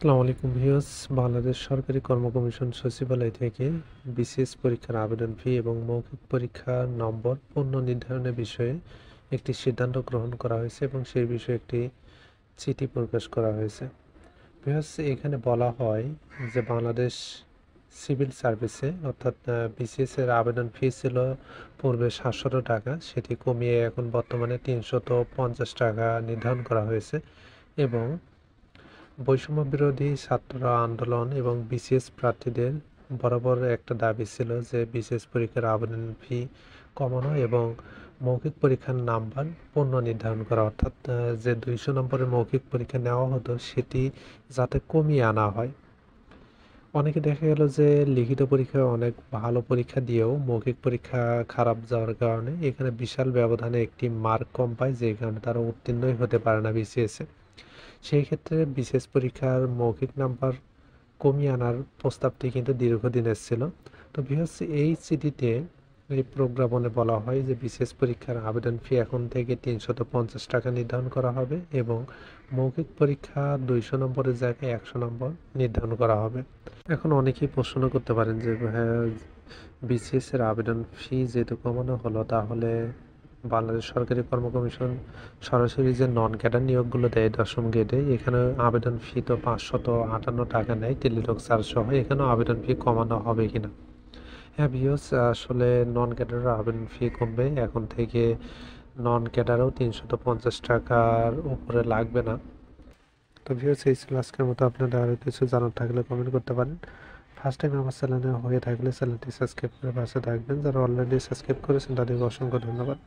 আসসালামু আলাইকুম ভিউয়ার্স। বাংলাদেশ সরকারি কর্ম কমিশন সচিবালয় থেকে বিসিএস পরীক্ষার আবেদন ফি এবং মৌখিক পরীক্ষার নম্বর পুনর্নির্ধারণের বিষয়ে একটি সিদ্ধান্ত গ্রহণ করা হয়েছে এবং সেই বিষয়ে একটি চিঠি প্রকাশ করা হয়েছে। ভিউয়ার্স, এখানে বলা হয় যে বাংলাদেশ সিভিল সার্ভিসে অর্থাৎ বিসিএস এর আবেদন ফি ছিল পূর্বে 700 টাকা, সেটি কমিয়ে এখন বর্তমানে 350 টাকা নির্ধারণ করা হয়েছে। এবং বৈষম্য বিরোধী ছাত্র আন্দোলন এবং বিসিএস প্রার্থীদের বরাবর একটা দাবি ছিল যে বিসিএস পরীক্ষার আবেদন ফি কমানো এবং মৌখিক পরীক্ষার নাম্বার পুনর্নির্ধারণ করা, অর্থাৎ যে 200 নম্বরের মৌখিক পরীক্ষা নেওয়া হতো সেটি যাতে কমিয়ে আনা হয়। অনেকে দেখা গেল যে লিখিত পরীক্ষায় অনেক ভালো পরীক্ষা দিয়েও মৌখিক পরীক্ষা খারাপ যাওয়ার কারণে এখানে বিশাল ব্যবধানে একটি মার্ক কম পায়, যে কারণে তারা উত্তীর্ণই হতে পারে না বিসিএসে। সেই ক্ষেত্রে বিশেষ পরীক্ষার মৌখিক নাম্বার কমিয়ে আনার প্রস্তাবটি কিন্তু দীর্ঘদিনের ছিল। তো ভিউয়ার্স, এই চিঠিতে এই প্রজ্ঞাপনে বলা হয় যে বিশেষ পরীক্ষার আবেদন ফি এখন থেকে 350 টাকা নির্ধারণ করা হবে এবং মৌখিক পরীক্ষা 200 নম্বরের জায়গায় 100 নম্বর নির্ধারণ করা হবে। এখন অনেকেই প্রশ্ন করতে পারেন যে হ্যাঁ, বিসিএস এর আবেদন ফি যেহেতু কমানো হলো, তাহলে বাংলাদেশ সরকারি কর্ম কমিশন সরাসরি যে নন ক্যাডার নিয়োগগুলো দেয় 10ম গ্রেডে, এখানে আবেদন ফি তো 558 টাকা নেয় টেলিটক চার্জ সহ, এখানেও আবেদন ফি কমানো হবে কিনা? হ্যাঁ ভিউয়ার্স, আসলে নন ক্যাডারের আবেদন ফি কমবে। এখন থেকে নন ক্যাডারও 350 টাকার উপরে লাগবে না। তো ভিউয়ার্স, এই ছিল আজকের মতো। আপনাদের আরও কিছু জানার থাকলে কমেন্ট করতে পারেন। ফার্স্ট টাইম আমার চ্যানেলে হয়ে থাকলে চ্যানেলটি সাবস্ক্রাইব করে পাশে থাকবেন। যারা অলরেডি সাবস্ক্রাইব করেছেন তাদেরকে অসংখ্য ধন্যবাদ।